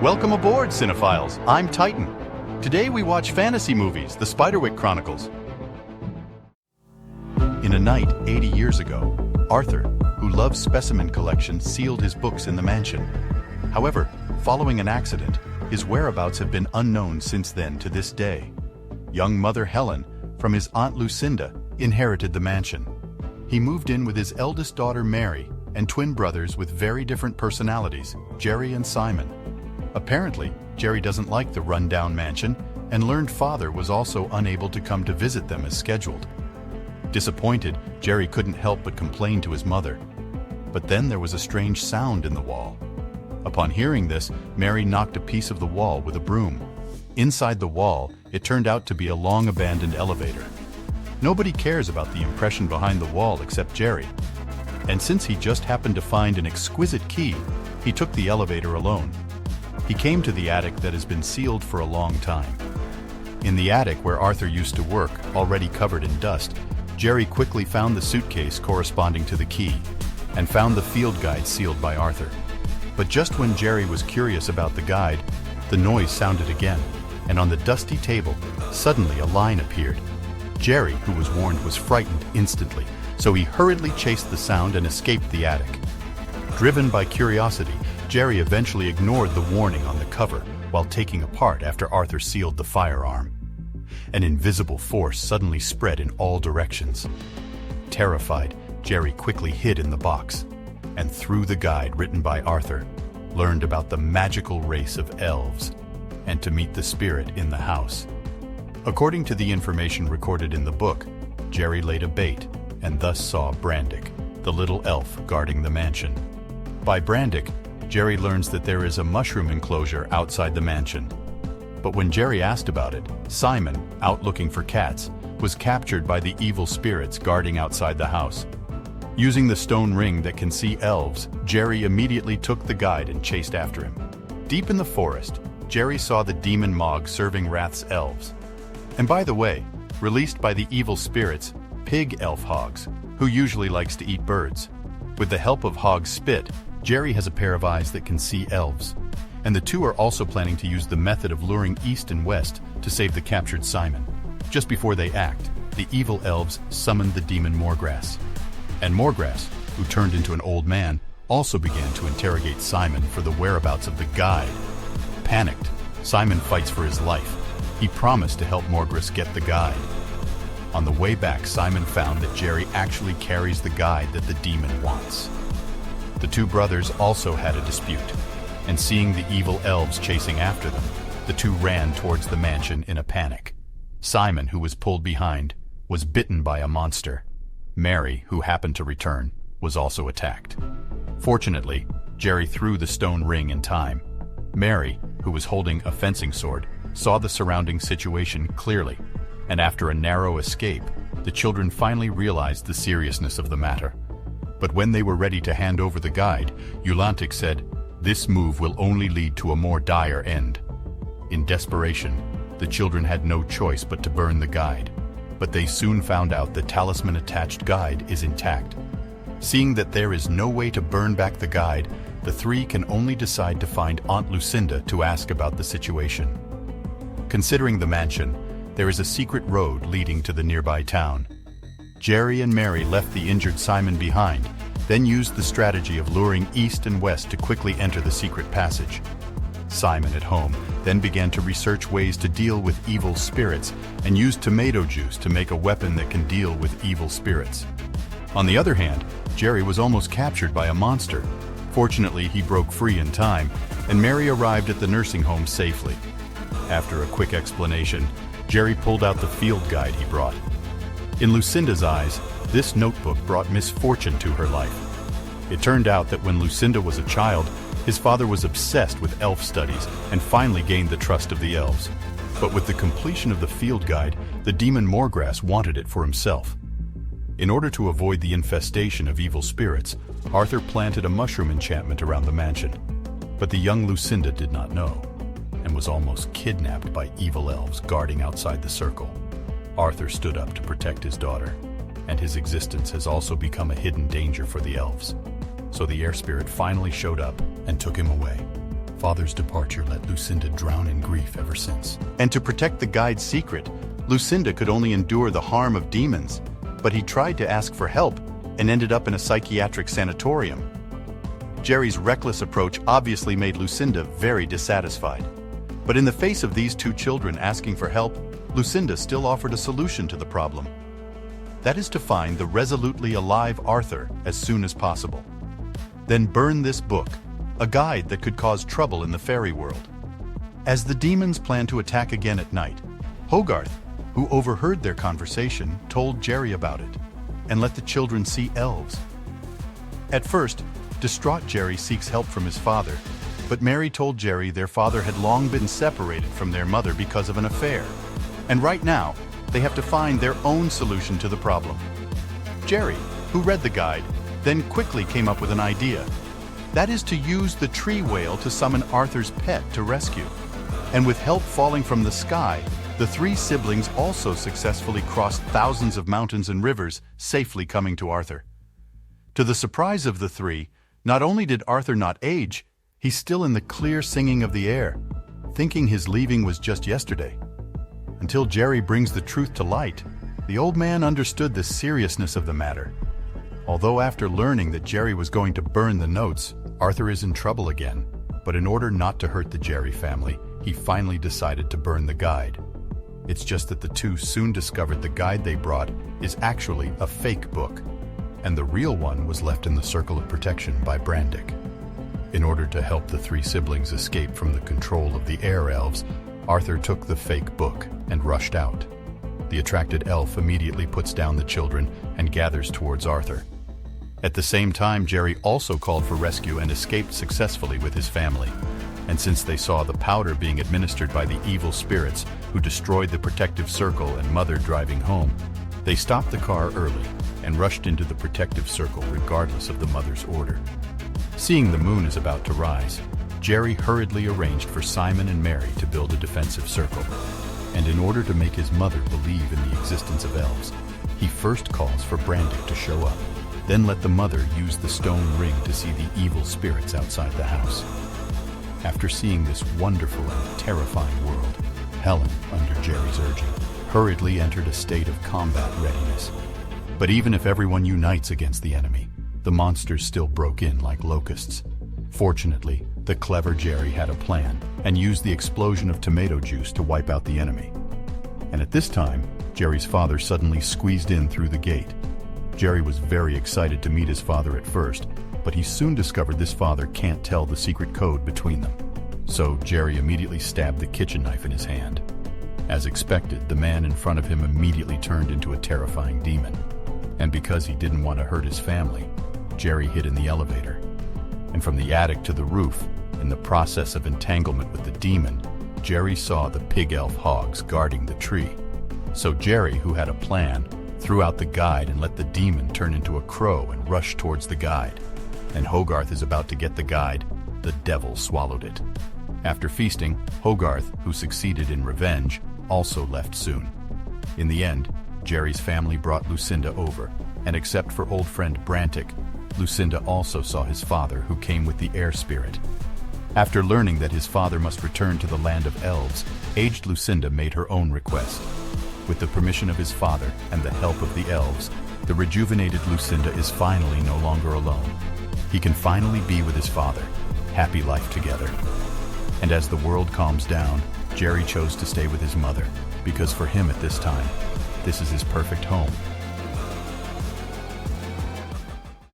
Welcome aboard, cinephiles. I'm Titan. Today we watch fantasy movies, the Spiderwick Chronicles. In a night 80 years ago, Arthur, who loved specimen collections, sealed his books in the mansion. However, following an accident, his whereabouts have been unknown since then to this day. Young Mother Helen, from his Aunt Lucinda, inherited the mansion. He moved in with his eldest daughter Mary and twin brothers with very different personalities, Jerry and Simon. Apparently, Jerry doesn't like the run-down mansion, and learned father was also unable to come to visit them as scheduled. Disappointed, Jerry couldn't help but complain to his mother. But then there was a strange sound in the wall. Upon hearing this, Mary knocked a piece of the wall with a broom. Inside the wall, it turned out to be a long-abandoned elevator. Nobody cares about the impression behind the wall except Jerry. And since he just happened to find an exquisite key, he took the elevator alone. He came to the attic that has been sealed for a long time. In the attic where Arthur used to work, already covered in dust, Jerry quickly found the suitcase corresponding to the key, and found the field guide sealed by Arthur. But just when Jerry was curious about the guide, the noise sounded again, and on the dusty table, suddenly a line appeared. Jerry, who was warned, was frightened instantly, so he hurriedly chased the sound and escaped the attic. Driven by curiosity, Jerry eventually ignored the warning on the cover while taking apart after Arthur sealed the firearm. An invisible force suddenly spread in all directions. Terrified, Jerry quickly hid in the box, and through the guide written by Arthur, learned about the magical race of elves, and to meet the spirit in the house. According to the information recorded in the book, Jerry laid a bait, and thus saw Brandick, the little elf guarding the mansion. By Brandick, Jerry learns that there is a mushroom enclosure outside the mansion. But when Jerry asked about it, Simon, out looking for cats, was captured by the evil spirits guarding outside the house. Using the stone ring that can see elves, Jerry immediately took the guide and chased after him. Deep in the forest, Jerry saw the demon Mog serving Wrath's elves. And by the way, released by the evil spirits, Pig Elf Hogs, who usually likes to eat birds. With the help of Hog's spit, Jerry has a pair of eyes that can see elves, and the two are also planning to use the method of luring east and west to save the captured Simon. Just before they act, the evil elves summoned the demon Morgrass. And Morgrass, who turned into an old man, also began to interrogate Simon for the whereabouts of the guide. Panicked, Simon fights for his life. He promised to help Morgrass get the guide. On the way back, Simon found that Jerry actually carries the guide that the demon wants. The two brothers also had a dispute, and seeing the evil elves chasing after them, the two ran towards the mansion in a panic. Simon, who was pulled behind, was bitten by a monster. Mary, who happened to return, was also attacked. Fortunately, Jerry threw the stone ring in time. Mary, who was holding a fencing sword, saw the surrounding situation clearly, and after a narrow escape, the children finally realized the seriousness of the matter. But when they were ready to hand over the guide, Eulantic said, "This move will only lead to a more dire end." In desperation, the children had no choice but to burn the guide, but they soon found out the talisman-attached guide is intact. Seeing that there is no way to burn back the guide, the three can only decide to find Aunt Lucinda to ask about the situation. Considering the mansion, there is a secret road leading to the nearby town. Jerry and Mary left the injured Simon behind, then used the strategy of luring east and west to quickly enter the secret passage. Simon, at home, then began to research ways to deal with evil spirits and used tomato juice to make a weapon that can deal with evil spirits. On the other hand, Jerry was almost captured by a monster. Fortunately, he broke free in time, and Mary arrived at the nursing home safely. After a quick explanation, Jerry pulled out the field guide he brought. In Lucinda's eyes, this notebook brought misfortune to her life. It turned out that when Lucinda was a child, his father was obsessed with elf studies and finally gained the trust of the elves. But with the completion of the field guide, the demon Morgrass wanted it for himself. In order to avoid the infestation of evil spirits, Arthur planted a mushroom enchantment around the mansion. But the young Lucinda did not know, and was almost kidnapped by evil elves guarding outside the circle. Arthur stood up to protect his daughter, and his existence has also become a hidden danger for the elves. So the air spirit finally showed up and took him away. Father's departure let Lucinda drown in grief ever since. And to protect the guide's secret, Lucinda could only endure the harm of demons, but he tried to ask for help and ended up in a psychiatric sanatorium. Jerry's reckless approach obviously made Lucinda very dissatisfied. But in the face of these two children asking for help, Lucinda still offered a solution to the problem. That is to find the resolutely alive Arthur as soon as possible. Then burn this book, a guide that could cause trouble in the fairy world. As the demons planned to attack again at night, Hogarth, who overheard their conversation, told Jerry about it and let the children see elves. At first, distraught Jerry seeks help from his father, but Mary told Jerry their father had long been separated from their mother because of an affair, and right now they have to find their own solution to the problem. Jerry, who read the guide, then quickly came up with an idea. That is to use the tree whale to summon Arthur's pet to rescue. And with help falling from the sky, the three siblings also successfully crossed thousands of mountains and rivers, safely coming to Arthur. To the surprise of the three, not only did Arthur not age, he's still in the clear singing of the air, thinking his leaving was just yesterday. Until Jerry brings the truth to light, the old man understood the seriousness of the matter. Although after learning that Jerry was going to burn the notes, Arthur is in trouble again, but in order not to hurt the Jerry family, he finally decided to burn the guide. It's just that the two soon discovered the guide they brought is actually a fake book, and the real one was left in the Circle of Protection by Brandick. In order to help the three siblings escape from the control of the air elves, Arthur took the fake book and rushed out. The attracted elf immediately puts down the children and gathers towards Arthur. At the same time, Jerry also called for rescue and escaped successfully with his family. And since they saw the powder being administered by the evil spirits who destroyed the protective circle and Mother driving home, they stopped the car early and rushed into the protective circle regardless of the Mother's order. Seeing the moon is about to rise, Jerry hurriedly arranged for Simon and Mary to build a defensive circle. And in order to make his mother believe in the existence of elves, he first calls for Brandick to show up, then let the mother use the stone ring to see the evil spirits outside the house. After seeing this wonderful and terrifying world, Helen, under Jerry's urging, hurriedly entered a state of combat readiness. But even if everyone unites against the enemy, the monsters still broke in like locusts. Fortunately, the clever Jerry had a plan and used the explosion of tomato juice to wipe out the enemy. And at this time, Jerry's father suddenly squeezed in through the gate. Jerry was very excited to meet his father at first, but he soon discovered this father can't tell the secret code between them. So Jerry immediately stabbed the kitchen knife in his hand. As expected, the man in front of him immediately turned into a terrifying demon. And because he didn't want to hurt his family, Jerry hid in the elevator. And from the attic to the roof, in the process of entanglement with the demon, Jerry saw the pig elf hogs guarding the tree. So Jerry, who had a plan, threw out the guide and let the demon turn into a crow and rush towards the guide. And Hogarth is about to get the guide. The devil swallowed it. After feasting, Hogarth, who succeeded in revenge, also left soon. In the end, Jerry's family brought Lucinda over, and except for old friend Brandick, Lucinda also saw his father, who came with the air spirit. After learning that his father must return to the land of elves, aged Lucinda made her own request. With the permission of his father and the help of the elves, the rejuvenated Lucinda is finally no longer alone. He can finally be with his father, happy life together. And as the world calms down, Jerry chose to stay with his mother, because for him at this time, this is his perfect home.